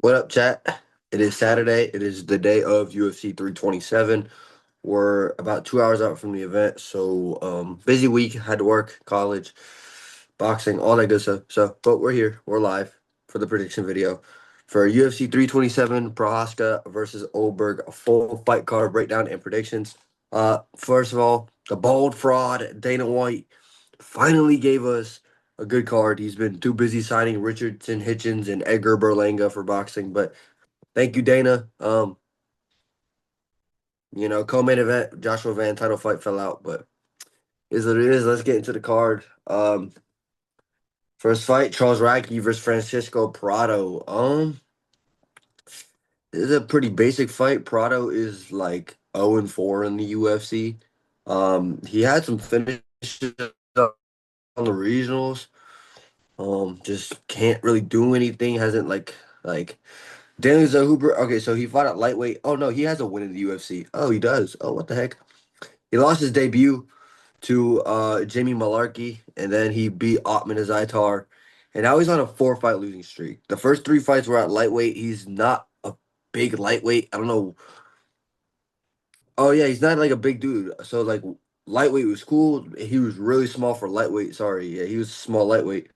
What up, chat? It is Saturday. It is the day of UFC 327. We're about 2 hours out from the event, so busy week. Had to work, college, boxing, all that good stuff. But we're here. We're live for the prediction video for UFC 327. Prochazka versus Ulberg, a full fight card breakdown and predictions. First of all, the bald fraud Dana White finally gave us a good card. He's been too busy signing Richardson, Hitchens, and Edgar Berlanga for boxing, but thank you, Dana. Co-main event, Joshua Van title fight fell out, but is what it is. Let's get into the card. First fight, Charles Radtke versus Francisco Prado. This is a pretty basic fight. Prado is like 0-4 in the UFC. He had some finishes on the regionals. Just can't really do anything. Hasn't like Daniel Zahuber. Okay, so he fought at lightweight. Oh no, he has a win in the UFC. Oh, he does. Oh, what the heck? He lost his debut to Jamie Malarkey, and then he beat Otman Azaitar, and now he's on a four-fight losing streak. The first three fights were at lightweight. He's not a big lightweight. I don't know. Oh yeah, he's not like a big dude. So like lightweight was cool. He was really small for lightweight. Sorry, yeah, he was small lightweight.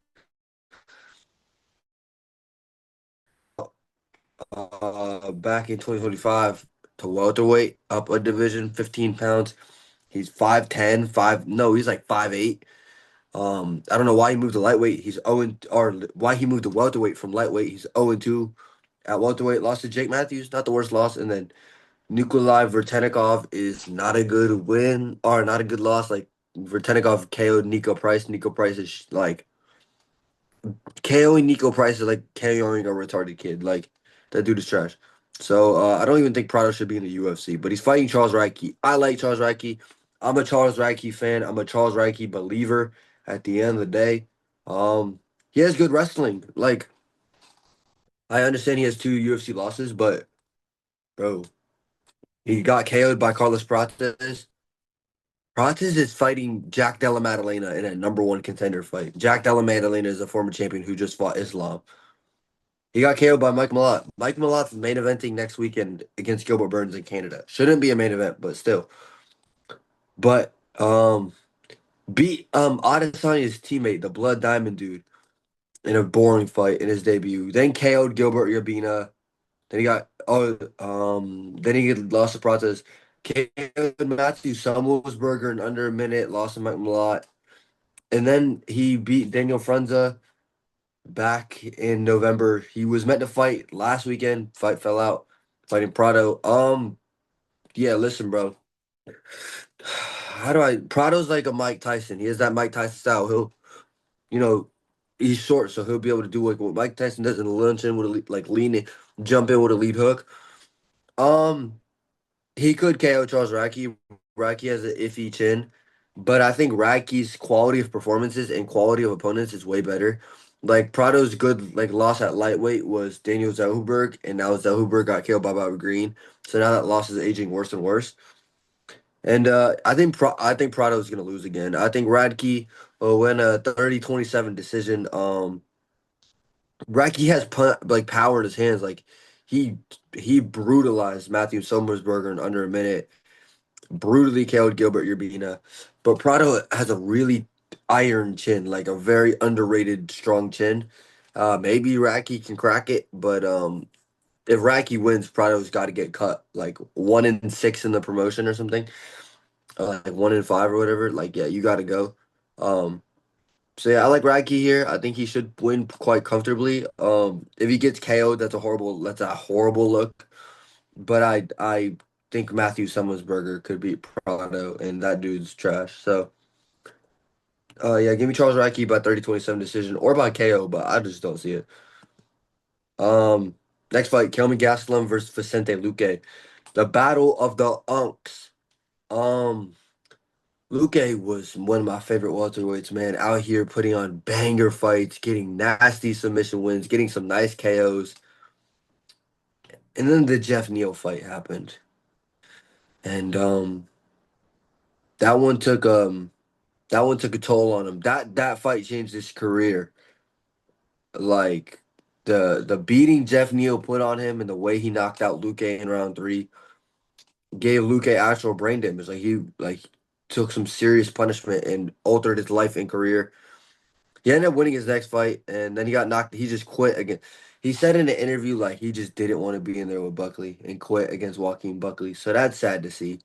Back in 2025 to welterweight, up a division, 15 pounds. He's 5'10", no, he's like 5'8". I don't know why he moved to lightweight. He's 0 or why he moved to welterweight from lightweight. He's 0-2 at welterweight. Lost to Jake Matthews, not the worst loss. And then Nikolai Vertenikov is not a good win or not a good loss. Like Vertenikov KO'd Nico Price. Nico Price is like KOing Nico Price is like KOing a retarded kid. Like that dude is trash. So I don't even think Prado should be in the UFC. But he's fighting Charles Radtke. I like Charles Radtke. I'm a Charles Radtke fan. I'm a Charles Radtke believer. At the end of the day, he has good wrestling. Like I understand he has two UFC losses, but bro, he got KO'd by Carlos Prates. Prates is fighting Jack Della Maddalena in a number one contender fight. Jack Della Maddalena is a former champion who just fought Islam. He got KO'd by Mike Malott. Mike Malott's main eventing next weekend against Gilbert Burns in Canada. Shouldn't be a main event, but still. But beat Adesanya's teammate, the Blood Diamond dude, in a boring fight in his debut. Then KO'd Gilbert Urbina. Then he lost to Prates. KO'd Matthew Summelsberger in under a minute, lost to Mike Malott. And then he beat Daniel Frunza back in November. He was meant to fight last weekend. Fight fell out. Fighting Prado. Yeah, listen, bro. Prado's like a Mike Tyson. He has that Mike Tyson style. You know, he's short, so he'll be able to do like what Mike Tyson does in the lunch in with a like lean in, jump in with a lead hook. He could KO Charles Radtke. Radtke has an iffy chin, but I think Radtke's quality of performances and quality of opponents is way better. Like Prado's good like loss at lightweight was Daniel Zellhuberg, and now Zellhuberg got killed by Bobby Green. So now that loss is aging worse and worse. And I think Prado's gonna lose again. I think Radtke will win a 30-27 decision. Radtke has like power in his hands. Like he he brutalized Matthew Sommersberger in under a minute. Brutally KO'd Gilbert Urbina. But Prado has a really iron chin, like a very underrated strong chin. Maybe Radtke can crack it, but if Radtke wins, Prado's got to get cut like 1-6 in the promotion or something, like 1-5 or whatever. Like yeah, you got to go. Um, so yeah, I like Radtke here. I think he should win quite comfortably. If he gets KO'd, that's a horrible look. But I think Matthew Summelsberger could beat Prado, and that dude's trash. So yeah, give me Charles Radtke by 30-27 decision or by KO, but I just don't see it. Um, Next fight, Kelmy Gastelum versus Vicente Luque. The battle of the unks. Um, Luque was one of my favorite welterweights, man. Out here putting on banger fights, getting nasty submission wins, getting some nice KOs. And then the Jeff Neal fight happened. And that one took a toll on him. That fight changed his career. Like The beating Jeff Neal put on him and the way he knocked out Luke in round three gave Luke actual brain damage. Like he took some serious punishment and altered his life and career. He ended up winning his next fight, and then he got knocked. He just quit again. He said in an interview like he just didn't want to be in there with Buckley and quit against Joaquin Buckley. So that's sad to see.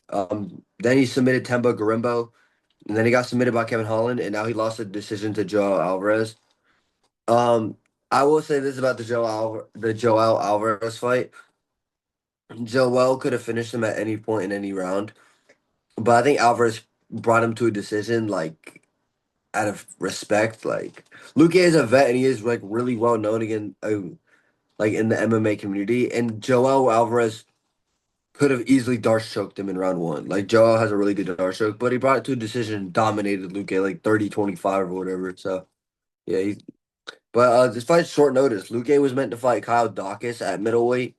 Then he submitted Temba Garimbo, and then he got submitted by Kevin Holland, and now he lost a decision to Joel Alvarez. Um, I will say this about the Joel Alvarez fight. Joel could have finished him at any point in any round, but I think Alvarez brought him to a decision like out of respect. Like Luque is a vet and he is like really well known again, like in the MMA community. And Joel Alvarez could have easily Darce choked him in round one. Like Joel has a really good Darce choke, but he brought it to a decision and dominated Luque like 30-25 or whatever. So yeah, but this fight's short notice. Luque was meant to fight Kyle Dawkins at middleweight.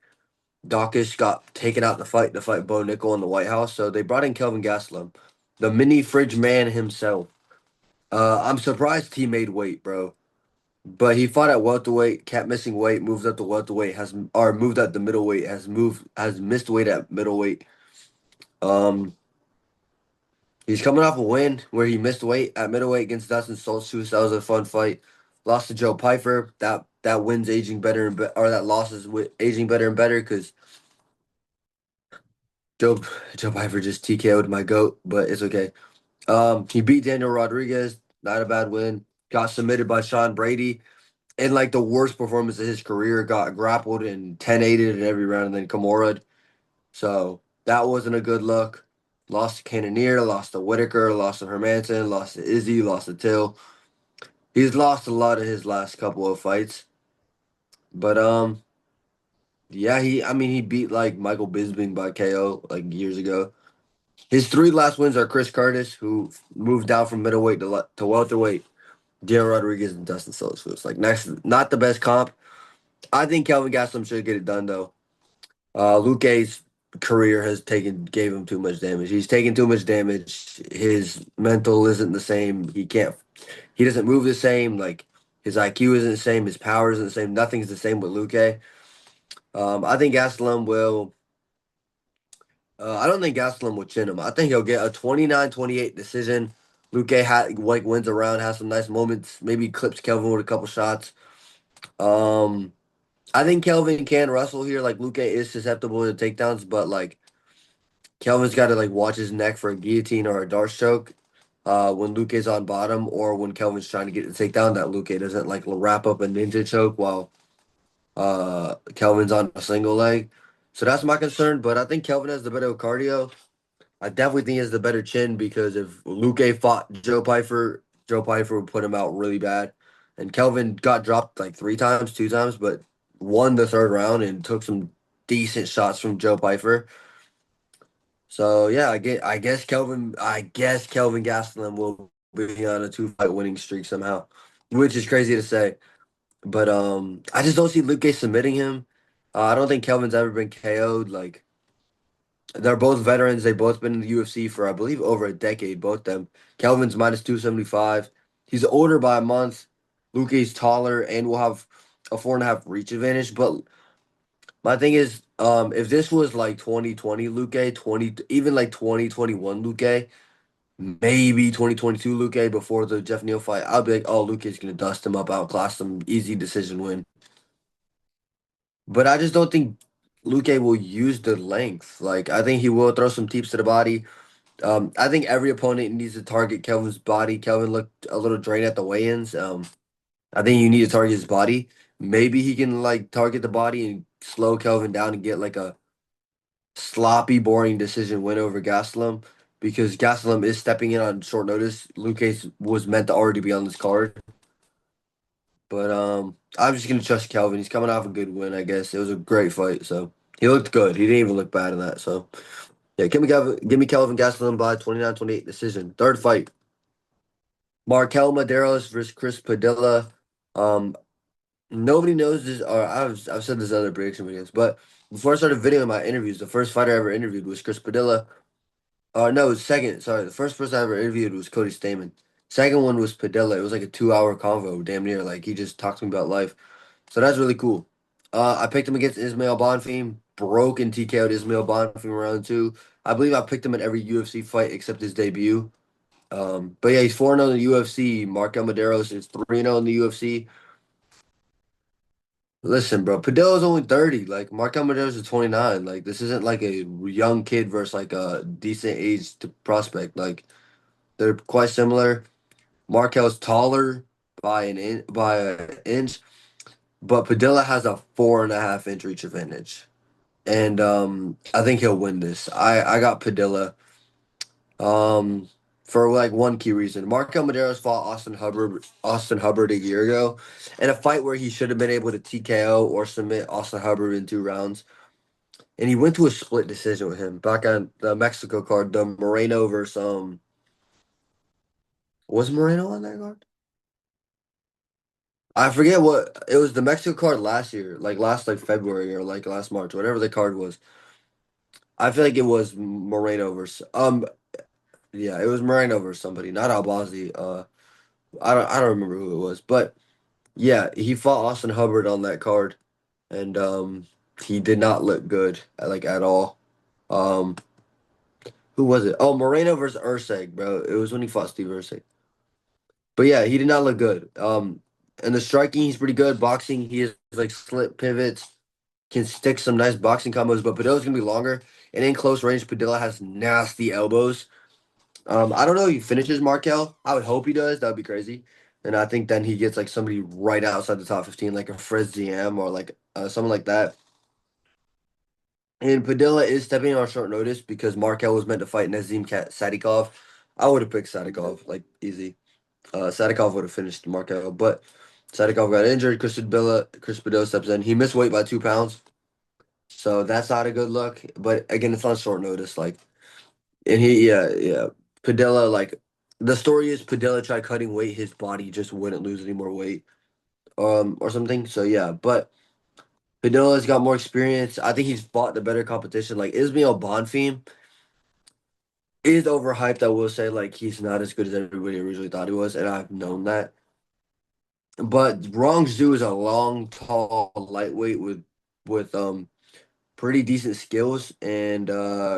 Dawkins got taken out to fight Bo Nickel in the White House. So they brought in Kelvin Gastelum, the mini fridge man himself. I'm surprised he made weight, bro. But he fought at welterweight, kept missing weight, moved up to welterweight, moved up to middleweight, has missed weight at middleweight. Um, he's coming off a win where he missed weight at middleweight against Dustin Stoltzfus. That was a fun fight. Lost to Joe Pyfer. That wins aging better or that loss is aging better and better because Joe Joe Pyfer just TKO'd my goat, but it's okay. He beat Daniel Rodriguez, not a bad win. Got submitted by Sean Brady in like the worst performance of his career. Got grappled and 10-8'd in every round, and then Kimura. So that wasn't a good look. Lost to Cannonier, lost to Whitaker, lost to Hermanson, lost to Izzy, lost to Till. He's lost a lot of his last couple of fights, but yeah, he beat like Michael Bisping by KO like years ago. His three last wins are Chris Curtis, who moved down from middleweight to welterweight. Daniel Rodriguez and Dustin Stoltzfus. Like next, not the best comp. I think Kelvin Gastelum should get it done though. Luque's career gave him too much damage. He's taken too much damage. His mental isn't the same. He doesn't move the same. Like his IQ isn't the same. His power isn't the same. Nothing's the same with Luque. I think Gastelum will. I don't think Gastelum will chin him. I think he'll get a 29-28 decision. Like wins around, has some nice moments. Maybe clips Kelvin with a couple shots. Um, I think Kelvin can wrestle here. Like Luque is susceptible to takedowns, but like Kelvin's got to like watch his neck for a guillotine or a Darce choke. When Luque's on bottom, or when Kelvin's trying to get the takedown, that Luque doesn't like wrap up a ninja choke while Kelvin's on a single leg. So that's my concern. But I think Kelvin has the better cardio. I definitely think he has the better chin because if Luque fought Joe Pyfer would put him out really bad. And Kelvin got dropped like two times, but won the third round and took some decent shots from Joe Pyfer. So yeah, I guess Kelvin Gastelum will be on a two-fight winning streak somehow, which is crazy to say. But I just don't see Luque submitting him. I don't think Kelvin's ever been KO'd. Like they're both veterans. They've both been in the UFC for, I believe, over a decade, both them. Kelvin's minus 275. He's older by a month. Luke's taller and will have a 4.5 reach advantage. But my thing is, if this was like 2020 Luque, 20, even like 2021 Luque, maybe 2022 Luque before the Jeff Neal fight, I'd be like, oh, Luque's going to dust him up, outclass him, easy decision win. But I just don't think Luque will use the length. Like, I think he will throw some teeps to the body. I think every opponent needs to target Kelvin's body. Kelvin looked a little drained at the weigh-ins. I think you need to target his body. Maybe he can like target the body and slow Kelvin down and get like a sloppy, boring decision win over Gastelum because Gastelum is stepping in on short notice. Luque was meant to already be on this card, but I'm just gonna trust Kelvin. He's coming off a good win, I guess. It was a great fight, so he looked good. He didn't even look bad in that. So yeah, give me Kelvin Gastelum by 29-28 decision. Third fight. Markel Maderos versus Chris Padilla. Um, Nobody knows this, or I've said this in other prediction videos, but before I started videoing my interviews, the first fighter I ever interviewed was Chris Padilla. No, second. Sorry, the first person I ever interviewed was Cody Stamen. Second one was Padilla. It was like a 2 hour convo, damn near. Like he just talked to me about life. So that's really cool. I picked him against Ismail Bonfim. Broke and TKO'd Ismail Bonfim round two. I believe I picked him in every UFC fight except his debut. But yeah, he's 4-0 in the UFC. Markel Medeiros is 3-0 in the UFC. Listen, bro, Padilla's only 30. Like Markel Medeiros is 29. Like this isn't like a young kid versus like a decent age to prospect. Like they're quite similar. Markel's taller by an inch, but Padilla has a 4.5 inch reach advantage. And I think he'll win this. I got Padilla. Um, for like one key reason. Markel Medeiros fought Austin Hubbard a year ago in a fight where he should have been able to TKO or submit Austin Hubbard in 2 rounds. And he went to a split decision with him back on the Mexico card, the Moreno versus was Moreno on that card? I forget what it was, the Mexico card last year, like last like February or like last March, whatever the card was. I feel like it was Moreno versus yeah, it was Moreno versus somebody, not Albazi. I don't remember who it was, but yeah, he fought Austin Hubbard on that card, and he did not look good like at all. Um, who was it? Oh, Moreno versus Urseg, bro. It was when he fought Steve Urseg. But yeah, he did not look good. And the striking, he's pretty good. Boxing, he has like slip pivots, can stick some nice boxing combos, but Padilla's gonna be longer. And in close range, Padilla has nasty elbows. I don't know if he finishes Markel. I would hope he does. That would be crazy. And I think then he gets like somebody right outside the top 15, like a Fred ZM or like someone like that. And Padilla is stepping on short notice because Markel was meant to fight Nazim Sadikov. I would have picked Sadikov, like easy. Sadikov would have finished Markel, but Sadikov got injured. Chris Padilla steps in. He missed weight by 2 pounds. So that's not a good look. But again, it's on short notice. Like, and yeah. Padilla, like, the story is Padilla tried cutting weight. His body just wouldn't lose any more weight, or something. So yeah, but Padilla's got more experience. I think he's fought the better competition. Like Ismail Bonfim is overhyped. I will say, like, he's not as good as everybody originally thought he was, and I've known that. But Rong Zhu is a long, tall lightweight with pretty decent skills, and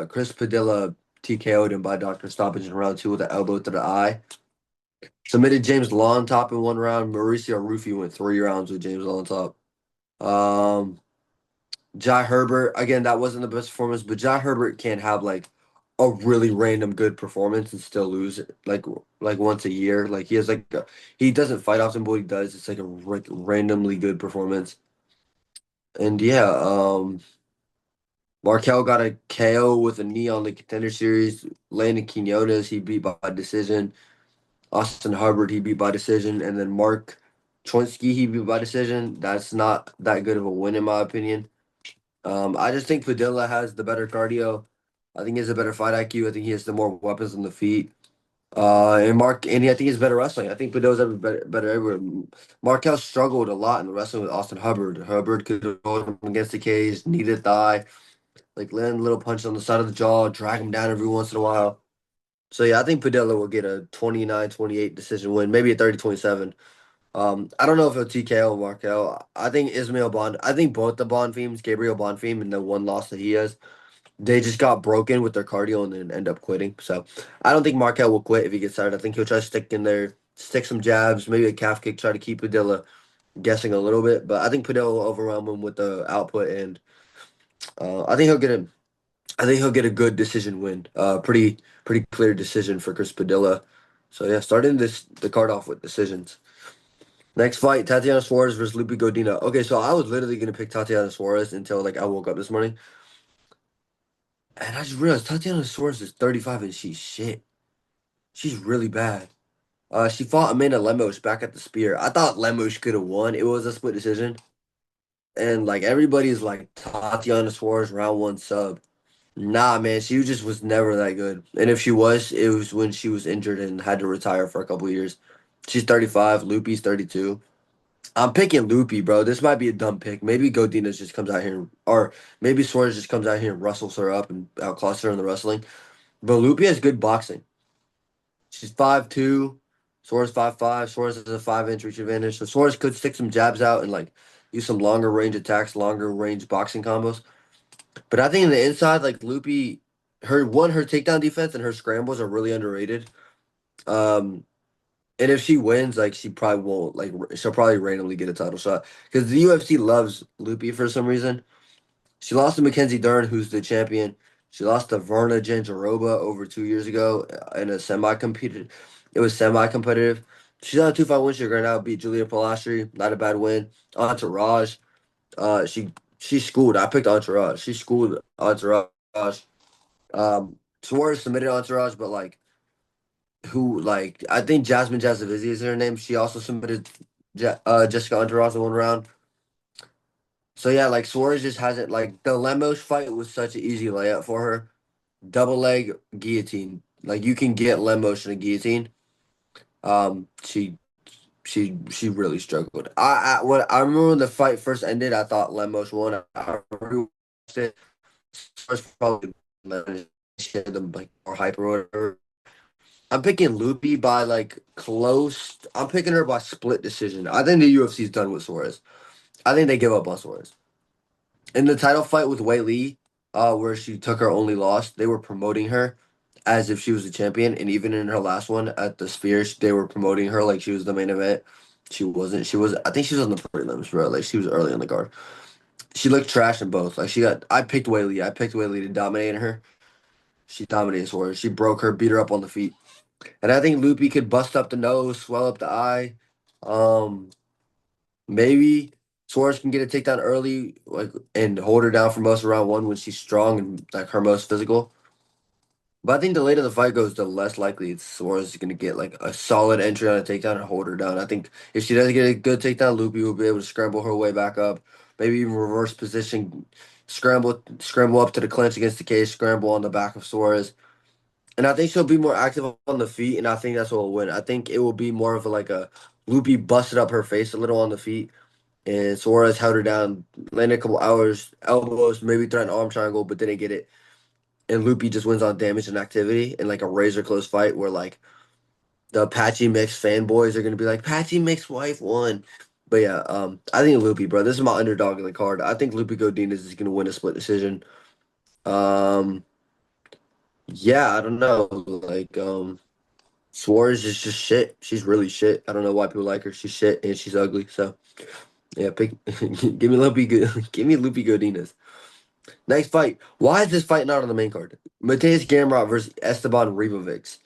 Chris Padilla TKO'd him by doctor stoppage in round two with an elbow to the eye. Submitted James Longtop in 1 round. Mauricio Rufy went 3 rounds with James Longtop. Um, Jai Herbert, again, that wasn't the best performance, but Jai Herbert can have like a really random good performance and still lose it, like once a year. Like he has he doesn't fight often, but what he does, it's like a randomly good performance. And yeah, Markel got a KO with a knee on the Contender Series. Landon Quinones, he beat by decision. Austin Hubbard, he beat by decision. And then Mark Chonsky, he beat by decision. That's not that good of a win, in my opinion. I just think Padilla has the better cardio. I think he has a better fight IQ. I think he has the more weapons on the feet. I think he has better wrestling. I think Padilla's ever better everywhere. Markel struggled a lot in wrestling with Austin Hubbard. Hubbard could hold him against the cage, knee to thigh, like land a little punch on the side of the jaw, drag him down every once in a while. So yeah, I think Padilla will get a 29-28 decision win, maybe a 30-27. I don't know if he'll TKO Markel. I think both the Bonfims, Gabriel Bonfim and the one loss that he has, they just got broken with their cardio and then end up quitting. So I don't think Markel will quit if he gets tired. I think he'll try to stick in there, stick some jabs, maybe a calf kick, try to keep Padilla guessing a little bit. But I think Padilla will overwhelm him with the output, and I think he'll get a good decision win. Pretty clear decision for Chris Padilla. So yeah, starting the card off with decisions. Next fight, Tatiana Suarez versus Lupi Godina. Okay, so I was literally gonna pick Tatiana Suarez until like I woke up this morning, and I just realized Tatiana Suarez is 35 and she's shit. She's really bad. She fought Amanda Lemos back at the Spear. I thought Lemos could have won. It was a split decision, and like everybody's like Tatiana Suarez round one sub. Nah, man, she just was never that good. And if she was, it was when she was injured and had to retire for a couple of years. She's 35. Lupi's 32. I'm picking Loopy, bro. This might be a dumb pick. Maybe Godinez just comes out here, or maybe Suarez just comes out here and wrestles her up and outclasses her in the wrestling. But Loopy has good boxing. She's 5'2". Suarez 5'5". Suarez has a 5-inch reach advantage, so Suarez could stick some jabs out and like use some longer range attacks, longer range boxing combos. But I think in the inside, like Loopy, her takedown defense and her scrambles are really underrated. Um, and if she wins, like she probably won't like she'll probably randomly get a title shot because the UFC loves Loopy for some reason. She lost to Mackenzie Dern, who's the champion. She lost to Verna Jandiroba over 2 years ago in a semi-competed. It was semi-competitive. She's on a 2-5 win streak right now. Beat Julia Polastri, not a bad win. Entourage. She schooled. I picked Entourage. She schooled Entourage. Suarez submitted Entourage, but like who like I think Jasmine Jasavizzi is her name. She also submitted Jessica Entourage in one round. So yeah, like Suarez just hasn't like the Lemos fight was such an easy layup for her. Double leg guillotine. Like you can get Lemos in a guillotine. She really struggled. I remember when the fight first ended, I thought Lemos won. I rewatched it. Suarez probably she had them like more hype or whatever. I'm picking Loopy by like close. I'm picking her by split decision. I think the UFC's done with Suarez. I think they give up on Suarez. In the title fight with Wei Lee, where she took her only loss, they were promoting her as if she was the champion. And even in her last one at the Sphere, they were promoting her like she was the main event. She wasn't. She was. I think she was on the prelims, bro. Like she was early on the card. She looked trash in both. Like she got. I picked Wei Lee. I picked Wei Lee to dominate her. She dominated Suarez. She broke her, beat her up on the feet. And I think Loopy could bust up the nose, swell up the eye. Um, Maybe Suarez can get a takedown early, like and hold her down for most of round one when she's strong and like her most physical. But I think the later the fight goes, the less likely it's Suarez is gonna get like a solid entry on a takedown and hold her down. I think if she doesn't get a good takedown, Loopy will be able to scramble her way back up, maybe even reverse position, scramble up to the clinch against the cage, scramble on the back of Suarez. And I think she'll be more active on the feet, and I think that's what will win. I think it will be more of like a Loopy busted up her face a little on the feet, and Suarez held her down, landed a couple hours, elbows, maybe threw an arm triangle, but didn't get it. And Loopy just wins on damage and activity in like a razor close fight where like the Apache Mix fanboys are gonna be like, Apache Mix wife won. But yeah, I think Loopy, bro. This is my underdog in the card. I think Loopy Godinez is gonna win a split decision. Um, yeah, I don't know. Like, Suarez is just shit. She's really shit. I don't know why people like her. She's shit and she's ugly. So yeah, pick give me Loopy give me Loopy Godinez. Next fight. Why is this fight not on the main card? Mateus Gamrot versus Esteban Ribovics.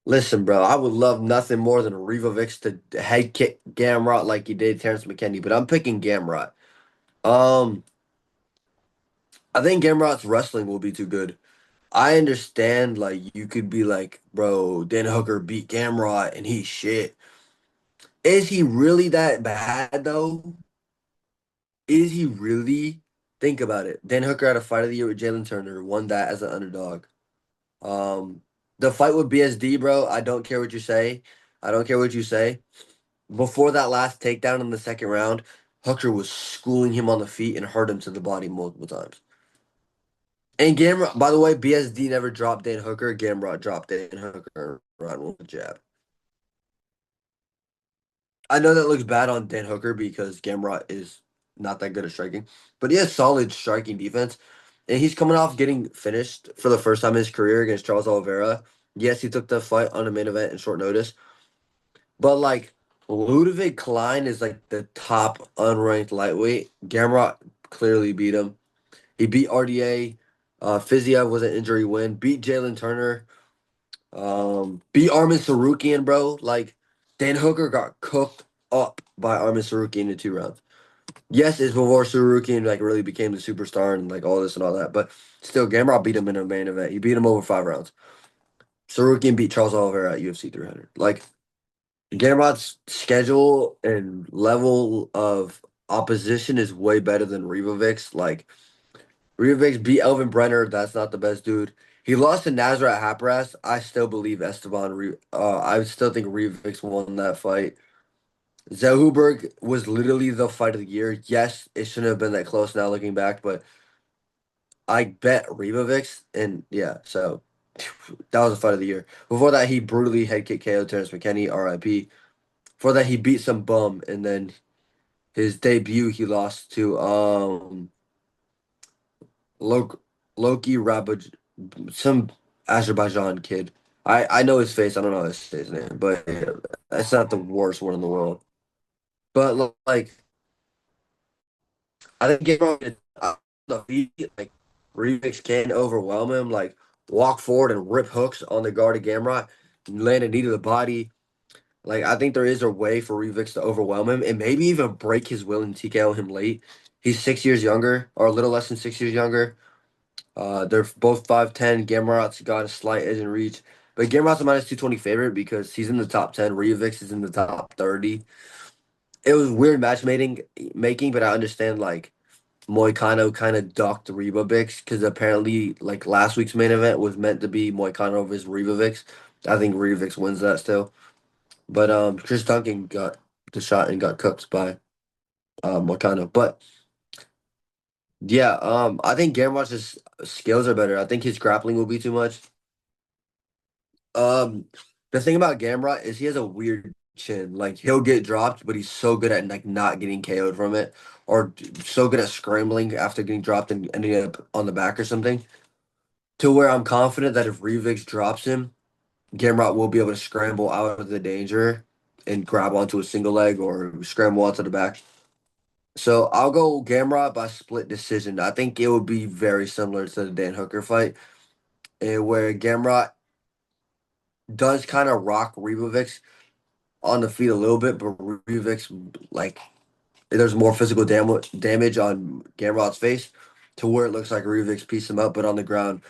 Listen, bro, I would love nothing more than Ribovics to head kick Gamrot like he did Terrence McKinney, but I'm picking Gamrot. Um, I think Gamrot's wrestling will be too good. I understand, like, you could be like, bro, Dan Hooker beat Gamrot and he's shit. Is he really that bad, though? Is he really? Think about it. Dan Hooker had a fight of the year with Jalen Turner, won that as an underdog. Um, the fight with BSD, bro, I don't care what you say. I don't care what you say. Before that last takedown in the second round, Hooker was schooling him on the feet and hurt him to the body multiple times. And Gamrot, by the way, BSD never dropped Dan Hooker. Gamrot dropped Dan Hooker round one with a jab. I know that looks bad on Dan Hooker because Gamrot is not that good at striking, but he has solid striking defense. And he's coming off getting finished for the first time in his career against Charles Oliveira. Yes, he took the fight on a main event in short notice, but like Ludovic Klein is like the top unranked lightweight. Gamrot clearly beat him. He beat RDA. Fiziev was an injury win. Beat Jalen Turner. Beat Armin Sarukian, bro. Like Dan Hooker got cooked up by Armin Sarukian in 2 rounds. Yes, it's before Sarukian like really became the superstar and like all this and all that, but still, Gamrot beat him in a main event. He beat him over 5 rounds. Sarukian beat Charles Oliveira at UFC 300. Like Gamrot's schedule and level of opposition is way better than Rivovic's. Like Rivovic's beat Elvin Brenner. That's not the best dude. He lost to Nasrat Hapras. I still believe I still think Rivovic's won that fight. Zellhuberg was literally the fight of the year. Yes, it shouldn't have been that close now looking back, but I bet Rivovic's and yeah, so. That was the fight of the year. Before that, he brutally head kicked KO Terrence McKinney, RIP. Before that, he beat some bum, and then his debut he lost to Lok Loki Rabaj, some Azerbaijan kid. I know his face. I don't know his name, but yeah, that's not the worst one in the world. But like, I think Gabriel, the feet, like Reeves can overwhelm him. Like walk forward and rip hooks on the guard of Gamrot, land a knee to the body. Like I think there is a way for Reevix to overwhelm him and maybe even break his will and TKO him late. He's 6 years younger, or a little less than 6 years younger. They're both 5'10". Gamrot's got a slight edge in reach, but Gamrot's a minus 220 favorite because he's in the top 10. Reevix is in the top 30. It was weird making, but I understand like Moicano kind of ducked Rebovix because apparently like last week's main event was meant to be Moicano versus Rebovix. I think Rebovix wins that still. But Chris Duncan got the shot and got cooked by Moicano. But yeah, I think Gamrot's skills are better. I think his grappling will be too much. Um, the thing about Gamrot is he has a weird chin. Like he'll get dropped, but he's so good at like not getting KO'd from it, or so good at scrambling after getting dropped and ending up on the back or something. To where I'm confident that if Revix drops him, Gamrot will be able to scramble out of the danger and grab onto a single leg or scramble onto the back. So I'll go Gamrot by split decision. I think it would be very similar to the Dan Hooker fight, where Gamrot does kind of rock Rebovic on the feet a little bit, but Rebovic like there's more physical damage on Gamrot's face to where it looks like Rebovic pieced him up, but on the ground,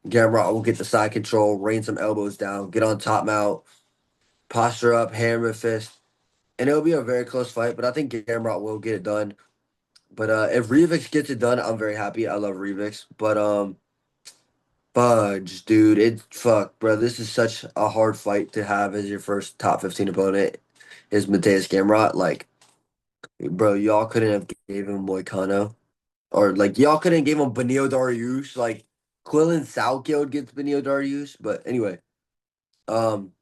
Gamrot will get the side control, rain some elbows down, get on top mount, posture up, hammer fist, and it'll be a very close fight. But I think Gamrot will get it done. But if Revix gets it done, I'm very happy. I love Revix. But fudge, dude, fuck, bro. This is such a hard fight to have as your first top 15 opponent. Is Mateus Gamrot like, bro? Y'all couldn't have gave him Moicano, or like y'all couldn't give him Benio Dariush. Like Quillen Salkeld gets Benio Dariush, but anyway, um,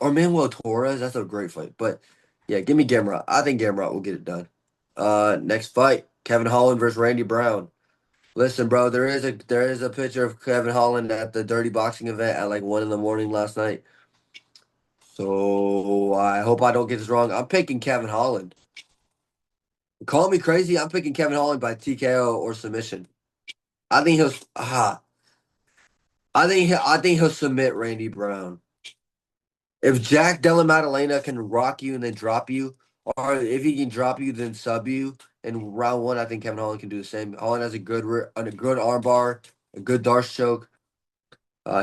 or Manuel Torres. That's a great fight. But yeah, give me Gamrot. I think Gamrot will get it done. Next fight, Kevin Holland versus Randy Brown. Listen, bro, there is a picture of Kevin Holland at the Dirty Boxing event at like 1 in the morning last night. So I hope I don't get this wrong. I'm picking Kevin Holland. Call me crazy. I'm picking Kevin Holland by TKO or submission. I think he'll I think he'll submit Randy Brown. If Jack Della Maddalena can rock you and then drop you, or if he can drop you then sub you in round one, I think Kevin Holland can do the same. Holland has a good armbar, a good Darce choke.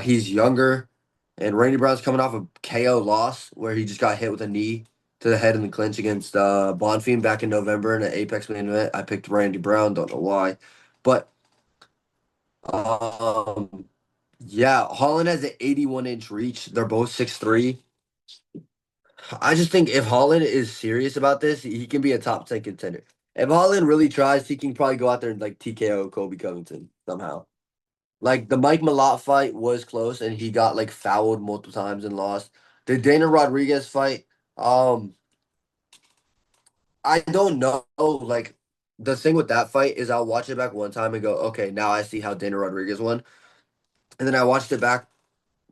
He's younger, and Randy Brown's coming off a KO loss where he just got hit with a knee to the head in the clinch against Bonfim back in November in an Apex main event. I picked Randy Brown, don't know why, but um, yeah, Holland has an 81-inch reach. They're both 6'3". I just think if Holland is serious about this, he can be a top 10 contender. If Holland really tries, he can probably go out there and like TKO Kobe Covington somehow. Like the Mike Malott fight was close and he got like fouled multiple times and lost. The Dana Rodriguez fight, um, I don't know. Like the thing with that fight is I'll watch it back one time and go, okay, now I see how Dana Rodriguez won. And then I watched it back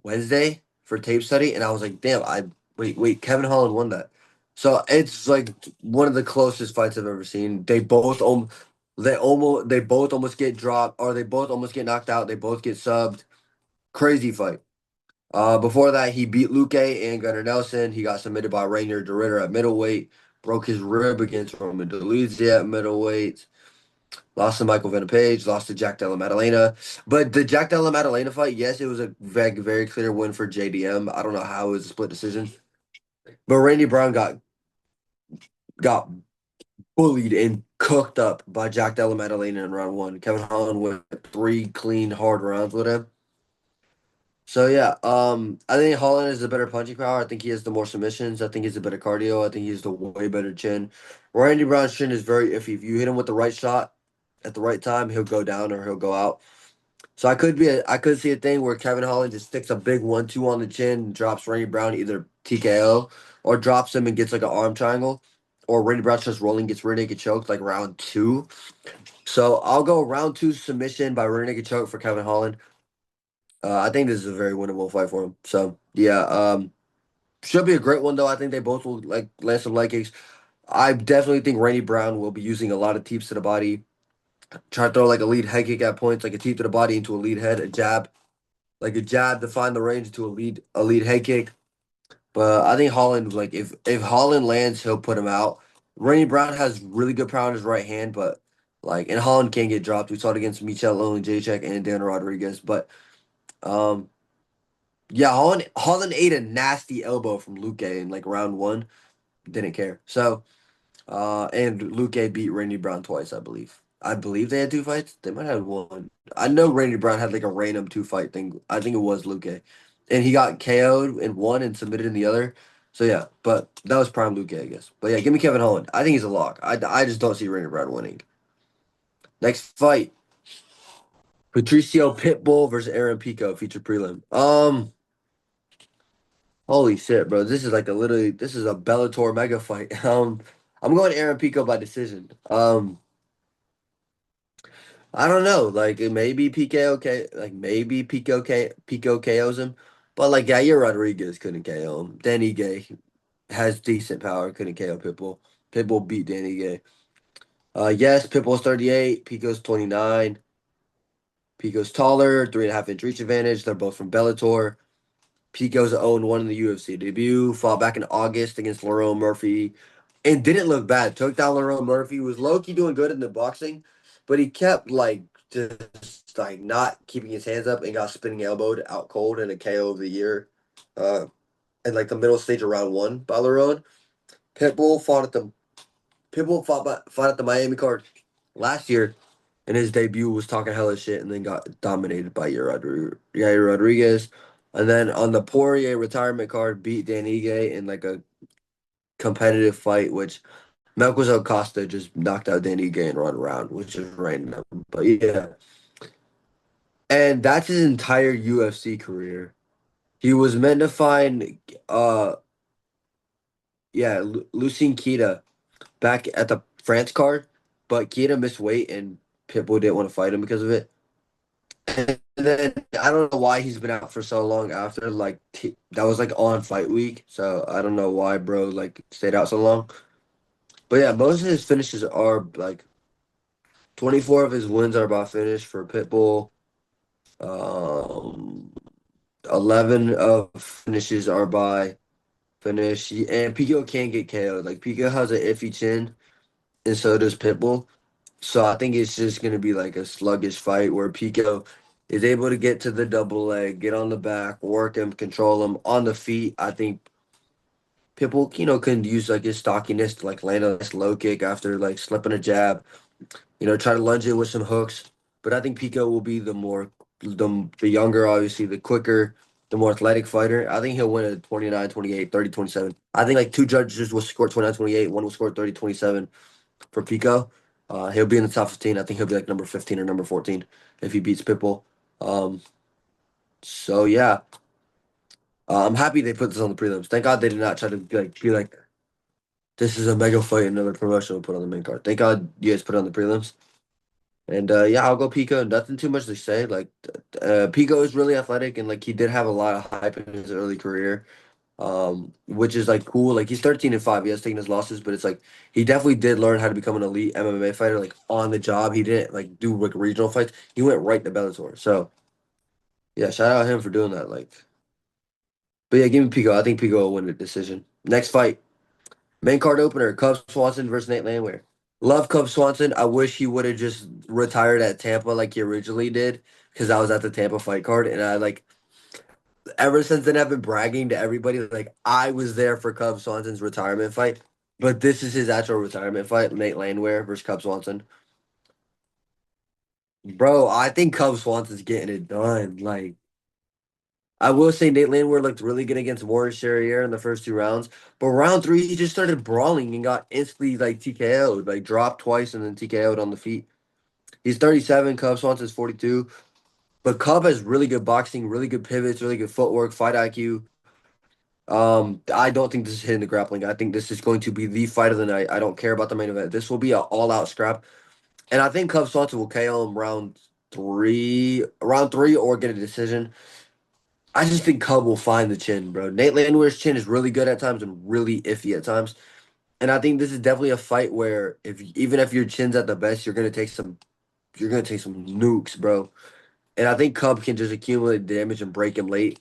Wednesday for tape study, and I was like, damn, wait, Kevin Holland won that. So it's like one of the closest fights I've ever seen. They both almost get dropped, or they both almost get knocked out. They both get subbed. Crazy fight. Before that, he beat Luque and Gunnar Nelson. He got submitted by Rainier DeRitter at middleweight. Broke his rib against Roman Dolidze at middleweight. Lost to Michael Venom Page, lost to Jack Della Maddalena. But the Jack Della Maddalena fight, yes, it was a very, very clear win for JDM. I don't know how it was a split decision. But Randy Brown got bullied and cooked up by Jack Della Maddalena in round one. Kevin Holland went 3 clean, hard rounds with him. So yeah, I think Holland has a better punching power. I think he has the more submissions. I think he's a better cardio. I think he's the way better chin. Randy Brown's chin is very iffy. If you hit him with the right shot at the right time, he'll go down or he'll go out. So I could see a thing where Kevin Holland just sticks a big 1-2 on the chin, and drops Randy Brown either TKO or drops him and gets like an arm triangle, or Randy Brown just rolling gets rear naked choked like round two. So I'll go round two submission by rear naked choke for Kevin Holland. I think this is a very winnable fight for him. So yeah, should be a great one though. I think they both will like land some leg kicks. I definitely think Randy Brown will be using a lot of teeps to the body. Try to throw like a lead head kick at points, like a teep to the body into a lead head, a jab, like a jab to find the range to a lead head kick. But I think Holland, like if Holland lands, he'll put him out. Randy Brown has really good power in his right hand, but like and Holland can get dropped. We saw it against Michel Jacek and Dan Rodriguez. But um yeah, Holland ate a nasty elbow from Luke in like round one. Didn't care. So and Luke beat Randy Brown twice, I believe. I believe they had two fights. They might have one. I know Randy Brown had like a random two fight thing. I think it was Luke. And he got KO'd in one and submitted in the other. So yeah, but that was prime Luke, I guess. But yeah, give me Kevin Holland. I think he's a lock. I just don't see Randy Brown winning. Next fight. Patricio Pitbull versus Aaron Pico, featured prelim. Holy shit, bro. This is like a literally this is a Bellator mega fight. I'm going Aaron Pico by decision. I don't know. Like it maybe PKO like maybe Pico KOs him. But like Yair Rodriguez couldn't KO him. Danny Gay has decent power, couldn't KO Pitbull. Pitbull beat Danny Gay. Yes, Pitbull's 38, Pico's 29. Pico's taller, 3.5 inch reach advantage. They're both from Bellator. Pico's 0-1 in the UFC debut, fought back in August against Lerone Murphy, and didn't look bad. Took down Lerone Murphy, was low-key doing good in the boxing, but he kept like just like not keeping his hands up and got spinning elbowed out cold in a KO of the year. Uh in like the middle stage of round one by Lerone. Pitbull fought at the fought at the Miami card last year in his debut, was talking hella shit and then got dominated by Yair Rodriguez. And then on the Poirier retirement card, beat Dan Ige in like a competitive fight, which Melquiz Acosta just knocked out Dan Ige in one round, which is random. But yeah. And that's his entire UFC career. He was meant to find Lucien Kita back at the France card, but Kita missed weight and Pitbull didn't want to fight him because of it. And then I don't know why he's been out for so long after. Like that was like on fight week, so I don't know why bro like stayed out so long. But yeah, most of his finishes are like 24 of his wins are by finish for Pitbull. Um, 11 of finishes are by finish, and Pico can get KO'd. Like Pico has an iffy chin, and so does Pitbull. So I think it's just gonna be like a sluggish fight where Pico is able to get to the double leg, get on the back, work him, control him on the feet. I think Pitbull, can use like his stockiness to like land a nice low kick after like slipping a jab. Try to lunge it with some hooks. But I think Pico will be the younger, obviously, the quicker, the more athletic fighter. I think he'll win a 29-28, 30-27. I think like two judges will score 29-28, one will score 30-27 for Pico. He'll be in the top 15. I think he'll be like number 15 or number 14 if he beats Pitbull. Um, so yeah, I'm happy they put this on the prelims. Thank God they did not try to be like this is a mega fight, another promotional put on the main card. Thank God you guys put it on the prelims. And yeah, I'll go Pico. Nothing too much to say. Like Pico is really athletic and like he did have a lot of hype in his early career. Which is like cool. Like he's 13-5. He has taken his losses, but it's like he definitely did learn how to become an elite MMA fighter, like on the job. He didn't like do like regional fights. He went right to Bellator. So yeah, shout out him for doing that. Like, but yeah, give me Pico. I think Pico will win the decision. Next fight, main card opener: Cub Swanson versus Nate Landwehr. Love Cub Swanson. I wish he would have just retired at Tampa like he originally did, because I was at the Tampa fight card and I like ever since then I've been bragging to everybody like I was there for Cub Swanson's retirement fight, but this is his actual retirement fight, Nate Landwehr versus Cub Swanson. Bro, I think Cub Swanson's getting it done. Like I will say Nate Landwehr looked really good against Warren Charrier in the first two rounds, but round three he just started brawling and got instantly like TKO'd, like dropped twice and then TKO'd on the feet. He's 37, Cub Swanson's 42. But Cub has really good boxing, really good pivots, really good footwork, fight IQ. I don't think this is hitting the grappling. I think this is going to be the fight of the night. I don't care about the main event. This will be an all-out scrap, and I think Cub Swanson will KO him round three, or get a decision. I just think Cub will find the chin, bro. Nate Landwehr's chin is really good at times and really iffy at times, and I think this is definitely a fight where even if your chin's at the best, you're gonna take some nukes, bro. And I think Cub can just accumulate damage and break him late.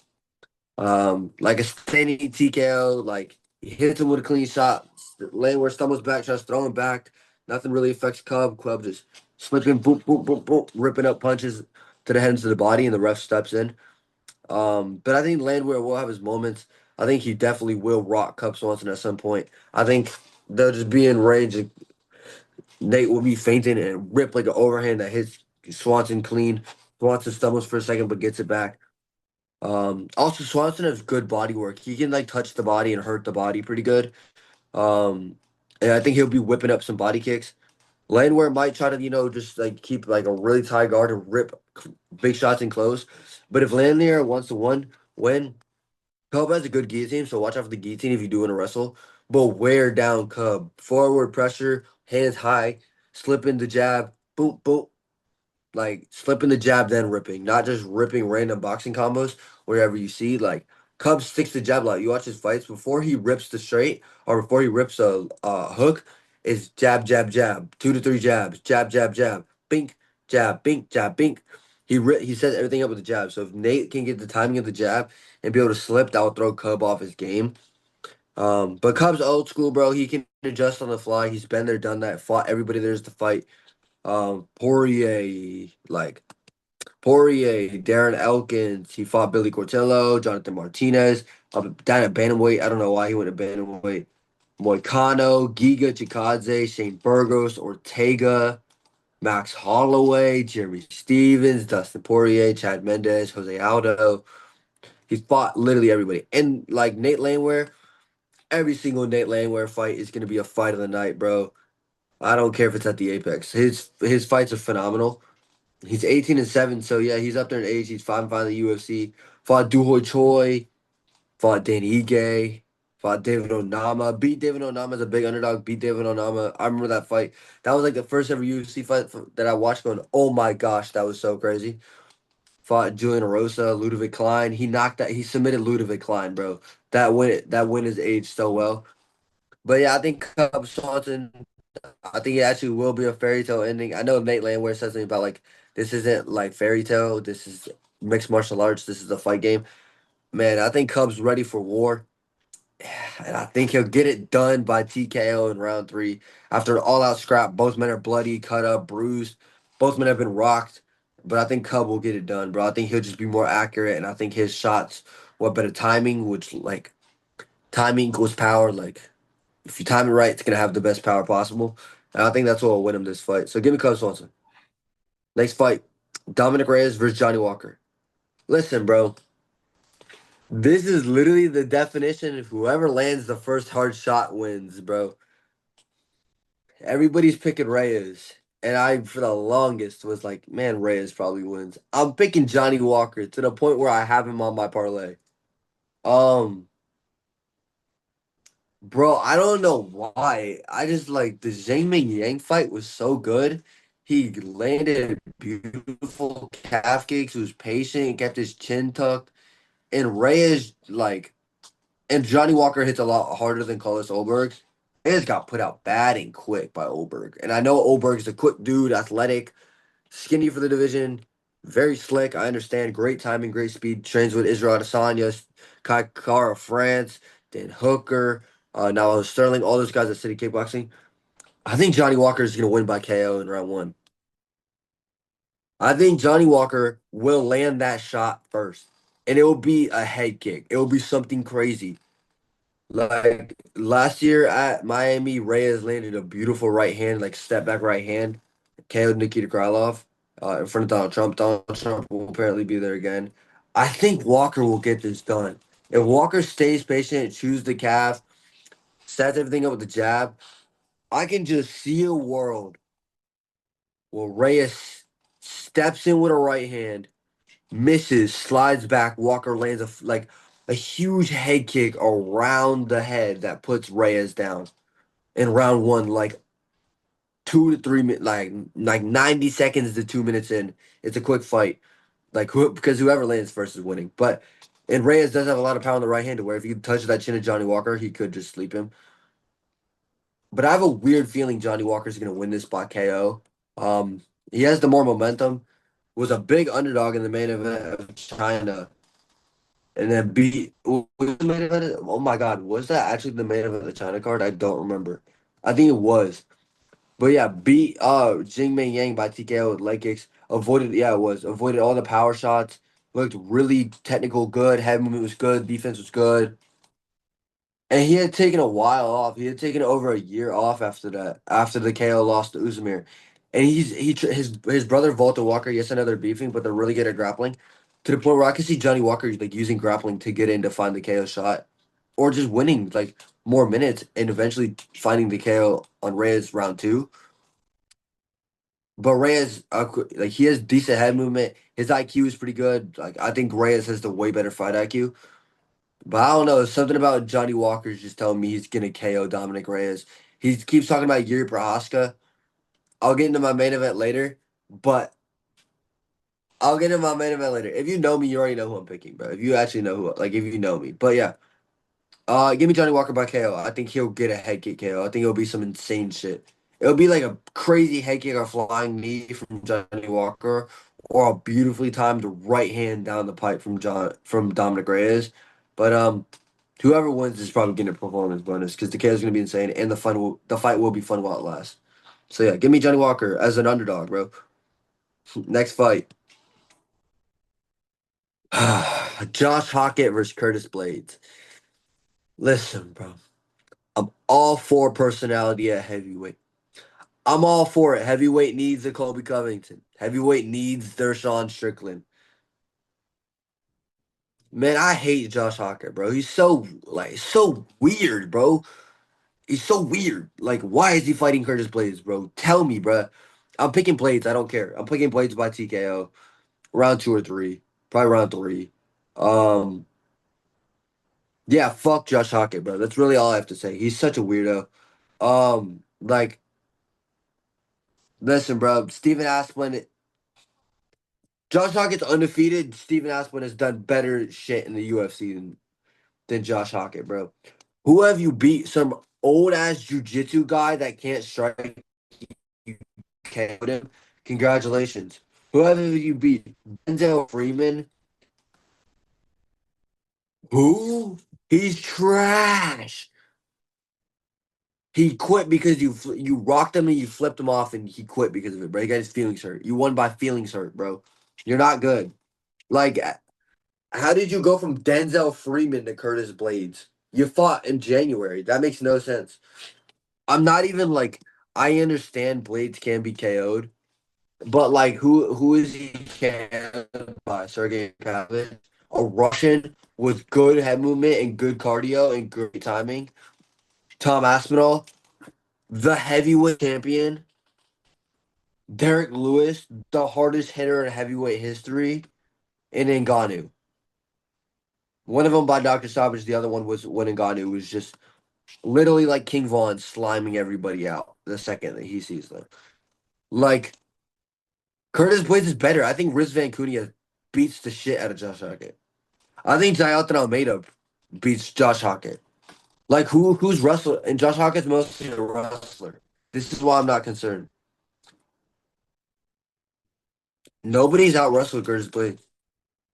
Like a standing TKO, like he hits him with a clean shot, Landwehr stumbles back, tries to throw him back. Nothing really affects Cub. Cub just slipping, boop, boop, boop, boop, ripping up punches to the head and to the body, and the ref steps in. But I think Landwehr will have his moments. I think he definitely will rock Cub Swanson at some point. I think they'll just be in range. And Nate will be fainting and rip like an overhand that hits Swanson clean. Swanson stumbles for a second but gets it back. Also Swanson has good body work. He can like touch the body and hurt the body pretty good. Um, and I think he'll be whipping up some body kicks. Landwehr might try to, just like keep like a really tight guard and rip big shots and close. But if Landwehr wants to win, Cub has a good guillotine, so watch out for the guillotine if you do want to wrestle. But wear down Cub. Forward pressure, hands high, slip in the jab, boom, boom, like slipping the jab then ripping, not just ripping random boxing combos wherever you see. Like Cub sticks the jab like you watch his fights before he rips the straight or before he rips a hook, is jab jab jab, 2 to 3 jabs, jab jab jab, bink bink jab bink. He sets everything up with the jab. So if Nate can get the timing of the jab and be able to slip, that will throw Cub off his game. But Cub's old school, bro. He can adjust on the fly. He's been there, done that. Fought everybody there's to fight. Poirier, like Poirier, Darren Elkins. He fought Billy Cortillo, Jonathan Martinez. Down at bantamweight. I don't know why he went to bantamweight. Moicano, Giga Chikadze, Shane Burgos, Ortega, Max Holloway, Jeremy Stevens, Dustin Poirier, Chad Mendez, Jose Aldo. He's fought literally everybody. And like Nate Landwehr, every single Nate Landwehr fight is going to be a fight of the night, bro. I don't care if it's at the Apex. His fights are phenomenal. He's 18-7, so yeah, he's up there in age. He's 5-5 in the UFC. Fought Duhoi Choi, fought Danny Ige, fought David Onama, beat David Onama as a big underdog, beat David Onama. I remember that fight. That was like the first ever UFC fight that I watched going, oh my gosh, that was so crazy. Fought Julian Erosa, Ludovic Klein. He submitted Ludovic Klein, bro. That win is aged so well. But yeah, I think Cub Swanson, I think it actually will be a fairy tale ending. I know Nate Landwehr said something about like this isn't like fairy tale. This is mixed martial arts. This is a fight game. Man, I think Cub's ready for war, and I think he'll get it done by TKO in round three. After an all-out scrap, both men are bloody, cut up, bruised. Both men have been rocked, but I think Cub will get it done, bro. I think he'll just be more accurate, and I think his shots will have better timing, which like timing equals power. Like if you time it right, it's gonna have the best power possible. And I think that's what will win him this fight. So give me Cub Swanson. Next fight, Dominic Reyes versus Johnny Walker. Listen, bro, this is literally the definition of whoever lands the first hard shot wins, bro. Everybody's picking Reyes. And I, for the longest, was like, man, Reyes probably wins. I'm picking Johnny Walker to the point where I have him on my parlay. Um, Bro, I don't know why. I just like the Zhang Ming Yang fight was so good. He landed beautiful calf kicks, was patient, kept his chin tucked. And Reyes, like, and Johnny Walker hits a lot harder than Carlos Ulberg. Reyes got put out bad and quick by Ulberg. And I know Ulberg is a quick dude, athletic, skinny for the division, very slick. I understand. Great timing, great speed. Trains with Israel Adesanya, Kai Kara France, Dan Hooker, now Sterling, all those guys at City Kickboxing. I think Johnny Walker is going to win by KO in round one. I think Johnny Walker will land that shot first, and it will be a head kick. It will be something crazy. Like last year at Miami, Reyes landed a beautiful right hand, like step back right hand, KO'd Nikita Krylov in front of Donald Trump. Donald Trump will apparently be there again. I think Walker will get this done. If Walker stays patient, chews the calf, sets everything up with the jab, I can just see a world where Reyes steps in with a right hand, misses, slides back. Walker lands like a huge head kick around the head that puts Reyes down in round one. Like 2 to 3 minutes, like 90 seconds to 2 minutes in. It's a quick fight. Like because whoever lands first is winning. But and Reyes does have a lot of power on the right hand to where if he touches that chin of Johnny Walker, he could just sleep him. But I have a weird feeling Johnny Walker's gonna win this by KO. Um, he has the more momentum. Was a big underdog in the main event of China, and then beat. Was the main event? Oh my God, was that actually the main event of the China card? I don't remember. I think it was. But yeah, beat Jingmei Yang by TKO with leg kicks. Avoided, yeah, it was avoided all the power shots. Looked really technical, good. Head movement was good. Defense was good. And he had taken a while off. He had taken over a year off after that, after the KO loss to Uzumir. And his brother Volta Walker. Yes, I know they're beefing, but they're really good at grappling. To the point where I can see Johnny Walker like using grappling to get in to find the KO shot, or just winning like more minutes and eventually finding the KO on Reyes round two. But Reyes, like he has decent head movement. His IQ is pretty good. Like I think Reyes has the way better fight IQ. But I don't know. Something about Johnny Walker's just telling me he's gonna KO Dominic Reyes. He keeps talking about Yuri Prochazka. I'll get into my main event later, but I'll get into my main event later. If you know me, you already know who I'm picking, bro. If you actually know who, like, if you know me, but yeah, give me Johnny Walker by KO. I think he'll get a head kick KO. I think it'll be some insane shit. It'll be like a crazy head kick or flying knee from Johnny Walker, or a beautifully timed right hand down the pipe from Dominic Reyes. But whoever wins is probably getting a performance bonus because the KO is gonna be insane, and the fight will be fun while it lasts. So yeah, give me Johnny Walker as an underdog, bro. Next fight, Josh Hockett versus Curtis Blades. Listen, bro, I'm all for personality at heavyweight. I'm all for it. Heavyweight needs a Colby Covington. Heavyweight needs Dershawn Strickland. Man, I hate Josh Hockett, bro. He's so weird, bro. He's so weird. Like, why is he fighting Curtis Blades, bro? Tell me, bro. I'm picking Blades. I don't care. I'm picking Blades by TKO. Round two or three. Probably round three. Um, yeah, fuck Josh Hockett, bro. That's really all I have to say. He's such a weirdo. Like, listen, bro. Stephen Asplin, Josh Hockett's undefeated. Stephen Asplin has done better shit in the UFC than Josh Hockett, bro. Who have you beat? Some old ass jujitsu guy that can't strike you KO'd him. Congratulations. Who have you beat? Denzel Freeman. Who? He's trash. He quit because you rocked him and you flipped him off and he quit because of it, bro. He got his feelings hurt. You won by feelings hurt, bro. You're not good. Like, how did you go from Denzel Freeman to Curtis Blades? You fought in January. That makes no sense. I'm not even like I understand Blades can be KO'd, but like who is he KO'd by? Sergey Pavlovich, a Russian with good head movement and good cardio and great timing. Tom Aspinall, the heavyweight champion. Derek Lewis, the hardest hitter in heavyweight history, and Ngannou. One of them by Dr. Stoppage, the other one was when Ngannou was just literally like King Von sliming everybody out the second that he sees them. Like Curtis Blades is better. I think Riz Van Cunha beats the shit out of Josh Hockett. I think Jailton Almeida beats Josh Hockett. Like who's wrestler and Josh Hockett's mostly a wrestler. This is why I'm not concerned. Nobody's out wrestled Curtis Blades.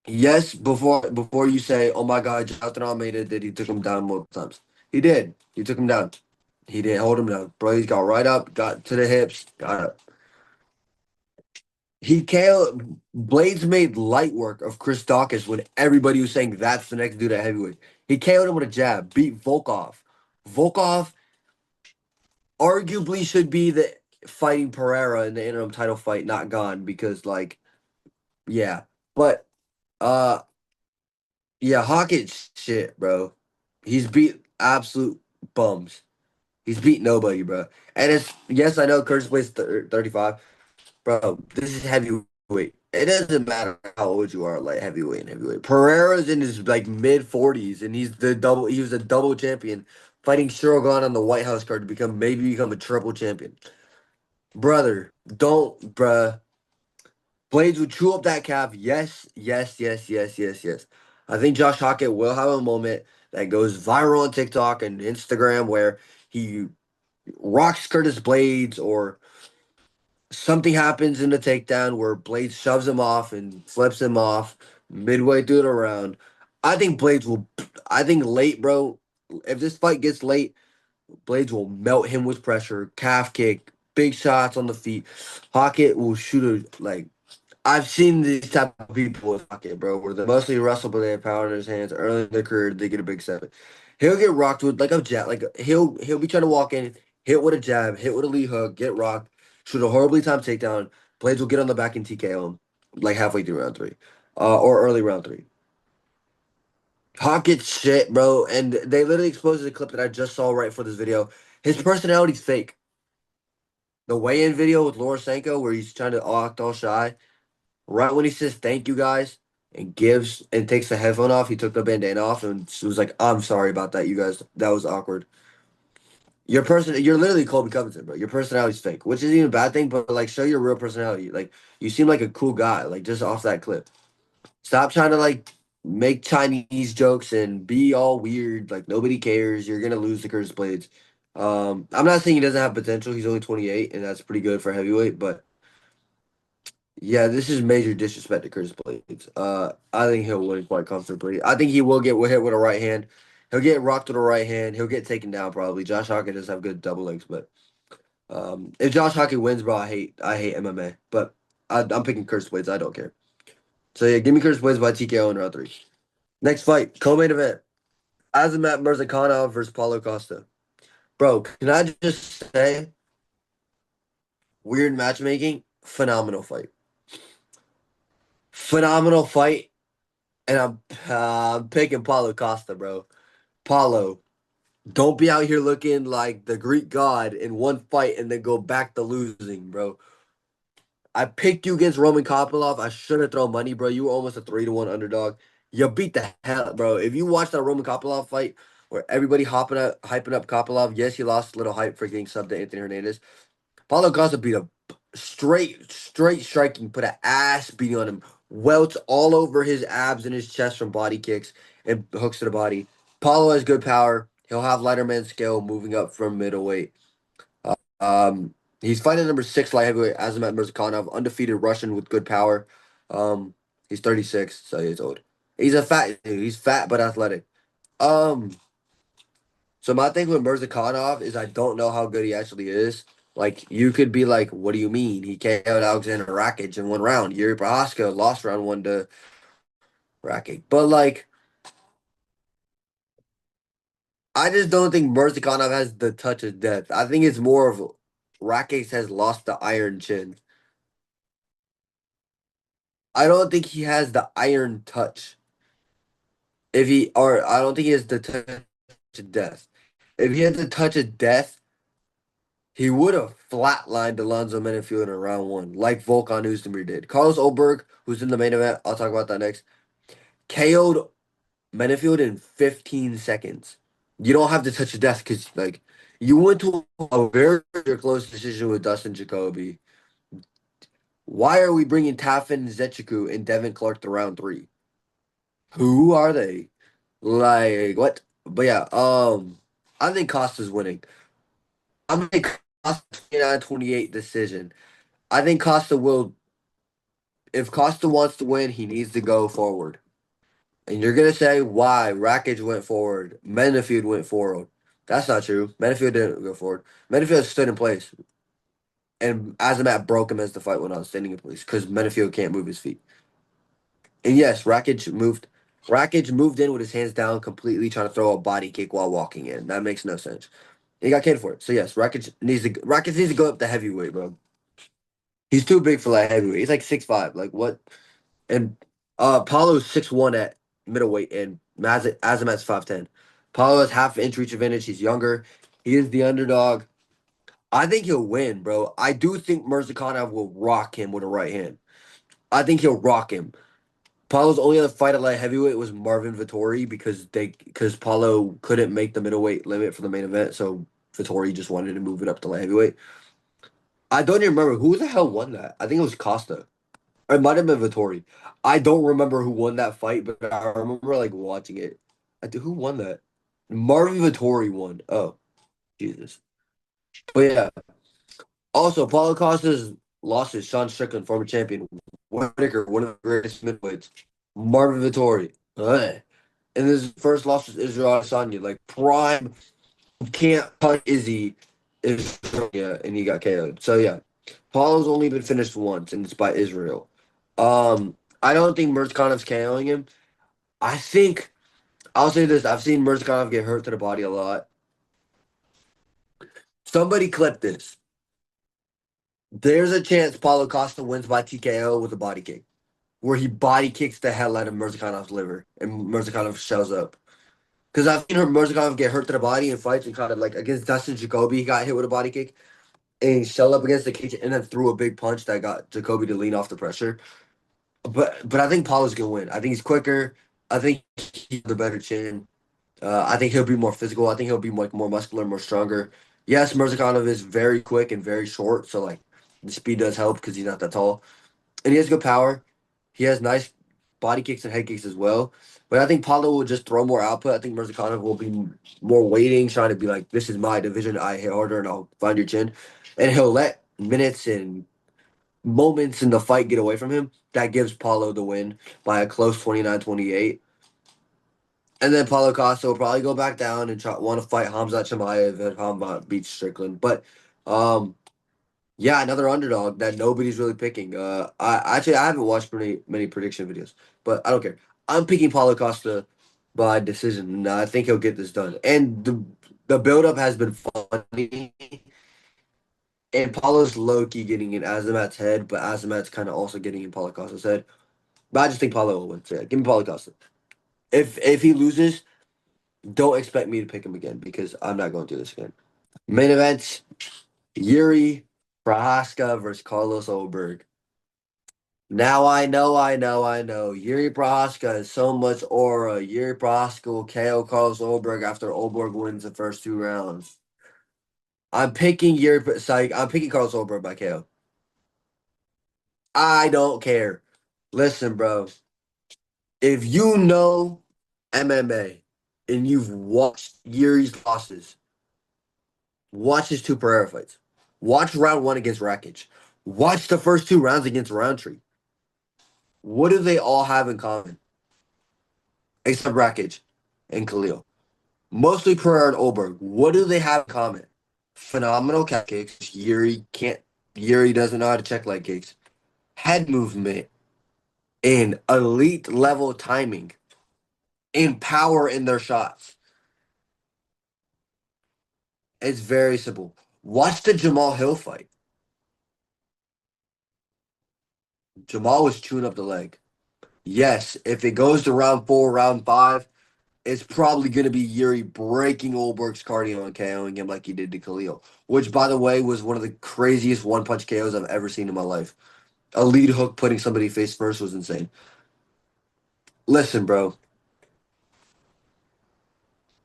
Yes, before you say, oh my God, Jailton Almeida did he took him down multiple times. He did. He took him down. He didn't hold him down. Bro, he got right up, got to the hips, got up. He KO Blades made light work of Chris Dawkins when everybody was saying that's the next dude at heavyweight. He KO'd him with a jab, beat Volkov. Volkov arguably should be the fighting Pereira in the interim title fight, not gone because like yeah. But uh yeah, Hawkins shit, bro. He's beat absolute bums. He's beat nobody, bro. And it's yes, I know Curtis plays 35. Bro, this is heavyweight. It doesn't matter how old you are, like heavyweight and heavyweight. Pereira's in his like mid 40s, and he's the double. He was a double champion, fighting Shogun on the White House card to become a triple champion. Brother, don't, bruh. Blades would chew up that calf. Yes, yes, yes, yes, yes, yes. I think Josh Hockett will have a moment that goes viral on TikTok and Instagram where he rocks Curtis Blades or something happens in the takedown where Blades shoves him off and flips him off midway through the round. I think Blades will. I think late, bro. If this fight gets late, Blades will melt him with pressure, calf kick, big shots on the feet. Hockett will shoot a like. I've seen these type of people with Hockett, bro, where they mostly wrestle, but they have power in his hands. Early in their career, they get a big seven. He'll get rocked with like a jab, like he'll be trying to walk in, hit with a jab, hit with a lead hook, get rocked, shoot a horribly timed takedown. Blades will get on the back and TKO him like halfway through round three, or early round three. Hockett's shit, bro, and they literally exposed the clip that I just saw right for this video. His personality's fake. The weigh-in video with Laura Sanko, where he's trying to act all shy. Right when he says thank you guys and gives and takes the headphone off, he took the bandana off and was like, I'm sorry about that, you guys. That was awkward. You're literally Colby Covington, bro. Your personality's fake, which isn't even a bad thing, but like show your real personality. Like you seem like a cool guy, like just off that clip. Stop trying to like make Chinese jokes and be all weird. Like nobody cares. You're gonna lose the Curtis Blades. I'm not saying he doesn't have potential. He's only 28, and that's pretty good for heavyweight, but yeah, this is major disrespect to Curtis Blades. I think he'll win quite comfortably. I think he will get hit with a right hand. He'll get rocked with a right hand. He'll get taken down probably. Josh Hockett does have good double legs, but if Josh Hockett wins, bro, I hate MMA. But I'm picking Curtis Blades. I don't care. So yeah, give me Curtis Blades by TKO in round three. Next fight, co-main event: Azamat Murzakanov versus Paulo Costa. Bro, can I just say, weird matchmaking, phenomenal fight. And I'm picking Paulo Costa, bro. Paulo, don't be out here looking like the Greek god in one fight and then go back to losing, bro. I picked you against Roman Kopylov. I should have thrown money, bro. You were almost a 3-1 underdog. You beat the hell, bro. If you watch that Roman Kopylov fight where everybody hyping up Kopylov, yes, he lost a little hype for getting subbed to Anthony Hernandez. Paulo Costa beat a straight striking, put an ass beating on him. Welts all over his abs and his chest from body kicks and hooks to the body. Paulo has good power. He'll have lighter man skill moving up from middleweight. He's fighting number 6 light heavyweight Azamat Murzakanov, undefeated Russian with good power. He's 36, so he's old. He's a fat dude. He's fat but athletic. Um, so my thing with Murzakanov is I don't know how good he actually is. Like you could be like, what do you mean? He KO'd Alexander Rakic in one round. Yuri Prochazka lost round one to Rakic. But like, I just don't think Murzakanov has the touch of death. I think it's more of Rakic has lost the iron chin. I don't think he has the iron touch. If he or I don't think he has the touch of death. If he had the touch of death, he would have flatlined Alonzo Menifield in round one, like Volkan Oezdemir did. Carlos Ulberg, who's in the main event, I'll talk about that next, KO'd Menifield in 15 seconds. You don't have to touch of death because, like, you went to a very close decision with Dustin Jacoby. Why are we bringing Tafin Zechiku and Devin Clark to round three? Who are they? Like, what? But yeah, I think Costa's winning. I'm going to Costa 29-28 decision. I think Costa will. If Costa wants to win, he needs to go forward. And you're gonna say why Rakic went forward, Menifield went forward. That's not true. Menifield didn't go forward. Menifield stood in place, and Azamat broke him as the fight went on, standing in place because Menifield can't move his feet. And yes, Rakic moved. Rakic moved in with his hands down, completely trying to throw a body kick while walking in. That makes no sense. He got catered for it. So yes, Rakic needs to go up to heavyweight, bro. He's too big for that heavyweight. He's like 6'5". Like what? And Paulo's 6'1" at middleweight, and Azamat's 5'10". Paulo has half inch reach advantage. He's younger. He is the underdog. I think he'll win, bro. I do think Murzakanov will rock him with a right hand. I think he'll rock him. Paulo's only other fight at light heavyweight was Marvin Vettori because Paulo couldn't make the middleweight limit for the main event, so Vettori just wanted to move it up to light heavyweight. I don't even remember who the hell won that. I think it was Costa. Or it might have been Vettori. I don't remember who won that fight, but I remember like watching it. Who won that? Marvin Vettori won. Oh, Jesus. But yeah. Also, Paulo Costa's lost to Sean Strickland, former champion. Whitaker, one of the greatest midweights. Marvin Vettori. Ugh. And his first loss was Israel Adesanya. Like prime can't touch Izzy is yeah, and he got KO'd. So yeah. Paulo's only been finished once, and it's by Israel. I don't think Murzkanov's KOing him. I think I'll say this: I've seen Murzkanov get hurt to the body a lot. Somebody clip this. There's a chance Paulo Costa wins by TKO with a body kick, where he body kicks the hell out of Murzkanov's liver, and Murzkanov shells up. Because I've seen Murzkanov get hurt to the body in fights and kind of like against Dustin Jacoby, he got hit with a body kick and he shelled up against the cage and then threw a big punch that got Jacoby to lean off the pressure. But I think Paulo's gonna win. I think he's quicker. I think he's the better chin. I think he'll be more physical. I think he'll be like more muscular, more stronger. Yes, Murzakanov is very quick and very short, so like the speed does help because he's not that tall, and he has good power. He has nice body kicks and head kicks as well. But I think Paulo will just throw more output. I think Murzakanov will be more waiting, trying to be like, "This is my division. I hit harder, and I'll find your chin," and he'll let minutes and moments in the fight get away from him. That gives Paulo the win by a close 29-28. And then Paulo Costa will probably go back down and try want to fight Hamzat Chimaev if Hamzat beats Strickland. But um, yeah, another underdog that nobody's really picking. I haven't watched many prediction videos, but I don't care. I'm picking Paulo Costa by decision. And I think he'll get this done. And the buildup has been funny. And Paulo's low key getting in Azamat's head, but Azamat's kind of also getting in Paulo Costa's head. But I just think Paulo will win. So yeah, give me Paulo Costa. If he loses, don't expect me to pick him again because I'm not going to do this again. Main event: Yuri Prochazka versus Carlos Ulberg. Now I know. Yuri Prochazka has so much aura. Yuri Prochazka will KO Carlos Ulberg after Ulberg wins the first 2 rounds. I'm picking I'm picking Carlos Ulberg by KO. I don't care. Listen, bro. If you know MMA and you've watched Yuri's losses, watch his two Pereira fights. Watch round one against Rakic. Watch the first 2 rounds against Roundtree. What do they all have in common? Except Rakic and Khalil. Mostly Pereira and Olberg. What do they have in common? Phenomenal cat kicks. Yuri doesn't know how to check leg kicks. Head movement and elite level timing and power in their shots. It's very simple. Watch the Jamal Hill fight. Jamal was chewing up the leg. Yes, if it goes to round four, round five, it's probably going to be Yuri breaking Olberg's cardio and KOing him like he did to Khalil, which, by the way, was one of the craziest one punch KOs I've ever seen in my life. A lead hook putting somebody face first was insane. Listen, bro.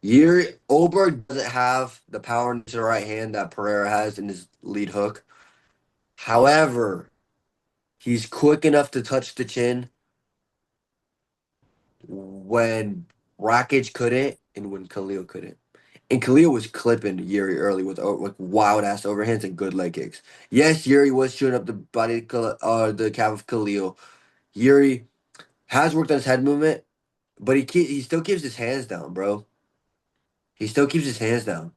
Yuri Olberg doesn't have the power in his right hand that Pereira has in his lead hook. However, he's quick enough to touch the chin when Rakic couldn't and when Khalil couldn't. And Khalil was clipping Yuri early with wild ass overhands and good leg kicks. Yes, Yuri was shooting up the body, the calf of Khalil. Yuri has worked on his head movement, but he still keeps his hands down, bro. He still keeps his hands down.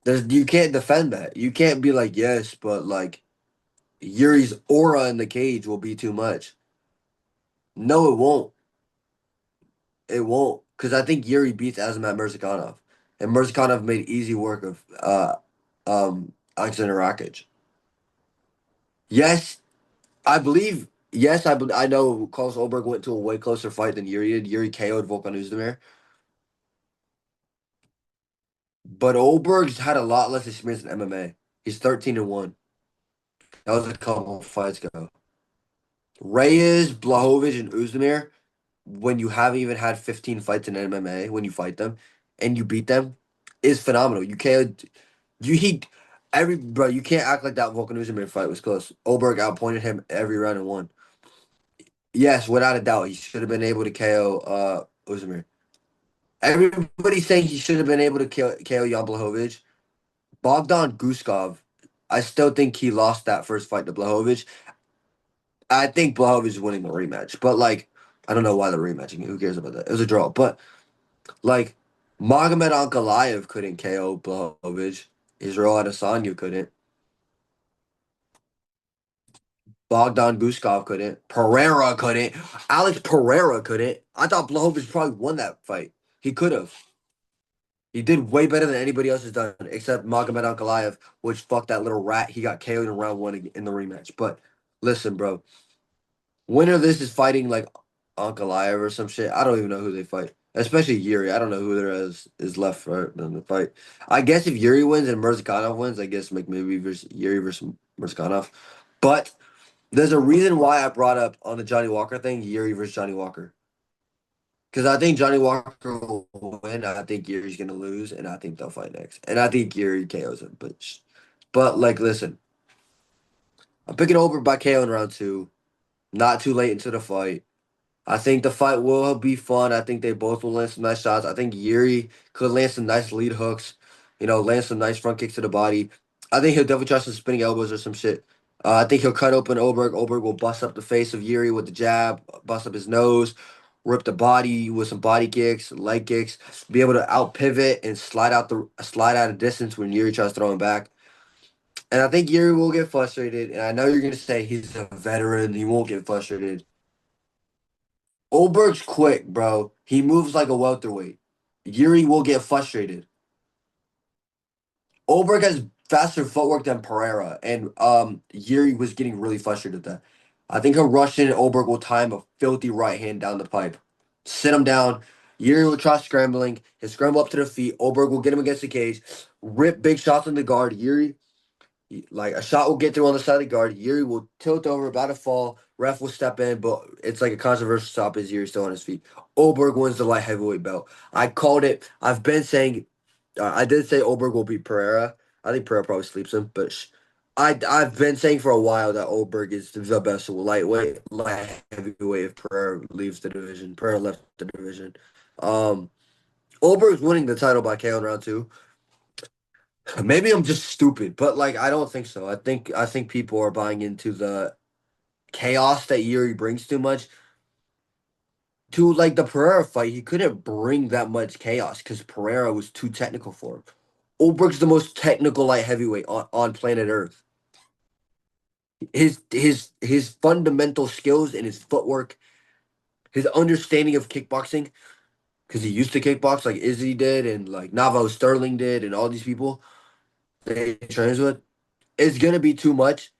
You can't defend that. You can't be like yes, but like Yuri's aura in the cage will be too much. No, it won't. It won't, because I think Yuri beats Azamat Murzakanov, and Murzakanov made easy work of Alexander Rakic. Yes, I believe. Yes, I know Carlos Ulberg went to a way closer fight than Yuri did. Yuri KO'd Volkan Oezdemir, but Ulberg's had a lot less experience in MMA. He's 13-1. That was a couple fights ago. Reyes, Blachowicz, and Uzdemir, when you haven't even had 15 fights in MMA, when you fight them and you beat them, is phenomenal. You can't, you he, every bro, you can't act like that Volkan Uzdemir fight was close. Ulberg outpointed him every round and won. Yes, without a doubt, he should have been able to KO Uzdemir. Everybody's saying he should have been able to KO Jan Blachowicz. Bogdan Guskov, I still think he lost that first fight to Blachowicz. I think Blachowicz is winning the rematch, but like, I don't know why they're rematching. Who cares about that? It was a draw, but like, Magomed Ankalaev couldn't KO Blachowicz. Israel Adesanya couldn't. Bogdan Guskov couldn't. Pereira couldn't. Alex Pereira couldn't. I thought Blachowicz probably won that fight. He could have. He did way better than anybody else has done, except Magomed Ankalaev, which fuck that little rat. He got KO'd in round one in the rematch. But listen, bro, winner of this is fighting like Ankalaev or some shit. I don't even know who they fight. Especially Yuri. I don't know who there is left for them to fight. I guess if Yuri wins and Mirzakhanov wins, I guess like maybe versus Yuri versus Mirzakhanov. But there's a reason why I brought up on the Johnny Walker thing, Yuri versus Johnny Walker. Because I think Johnny Walker will win. I think Yuri's gonna lose, and I think they'll fight next. And I think Yuri KOs him. But like, listen, I'm picking over by KO in round two. Not too late into the fight. I think the fight will be fun. I think they both will land some nice shots. I think Yuri could land some nice lead hooks. Land some nice front kicks to the body. I think he'll definitely try some spinning elbows or some shit. I think he'll cut open Oberg. Oberg will bust up the face of Yuri with the jab, bust up his nose, rip the body with some body kicks, leg kicks, be able to out pivot and slide out of distance when Yuri tries to throw him back. And I think Yuri will get frustrated. And I know you're gonna say he's a veteran, he won't get frustrated. Oberg's quick, bro. He moves like a welterweight. Yuri will get frustrated. Ulberg has faster footwork than Pereira, and Yuri was getting really frustrated with that. I think he'll rush in and Ulberg will time a filthy right hand down the pipe. Sit him down. Yuri will try scrambling. He'll scramble up to the feet. Ulberg will get him against the cage. Rip big shots on the guard. Yuri, like a shot will get through on the side of the guard. Yuri will tilt over, about to fall. Ref will step in, but it's like a controversial stop as Yuri's still on his feet. Ulberg wins the light heavyweight belt. I called it. I've been saying I did say Ulberg will beat Pereira. I think Pereira probably sleeps him, but I've been saying for a while that Ulberg is the best light heavyweight if Pereira leaves the division. Pereira left the division. Um, Ulberg's winning the title by KO in round two. Maybe I'm just stupid, but like I don't think so. I think people are buying into the chaos that Yuri brings too much. To like the Pereira fight, he couldn't bring that much chaos because Pereira was too technical for him. Ulberg's the most technical light heavyweight on planet Earth. His fundamental skills and his footwork, his understanding of kickboxing, because he used to kickbox like Izzy did and like Navo Sterling did and all these people that he trains with, is gonna be too much.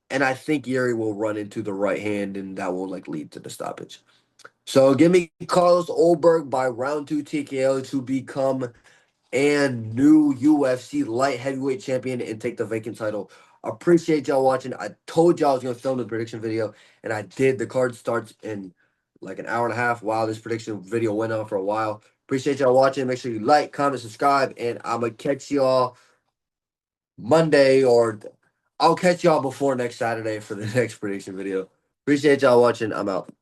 And I think Yuri will run into the right hand and that will like lead to the stoppage. So give me Carlos Ulberg by round two TKO to become and new UFC light heavyweight champion and take the vacant title. Appreciate y'all watching. I told y'all I was gonna film the prediction video, and I did. The card starts in like an hour and a half. Wow, this prediction video went on for a while. Appreciate y'all watching. Make sure you like, comment, subscribe, and I'm gonna catch y'all Monday or I'll catch y'all before next Saturday for the next prediction video. Appreciate y'all watching. I'm out.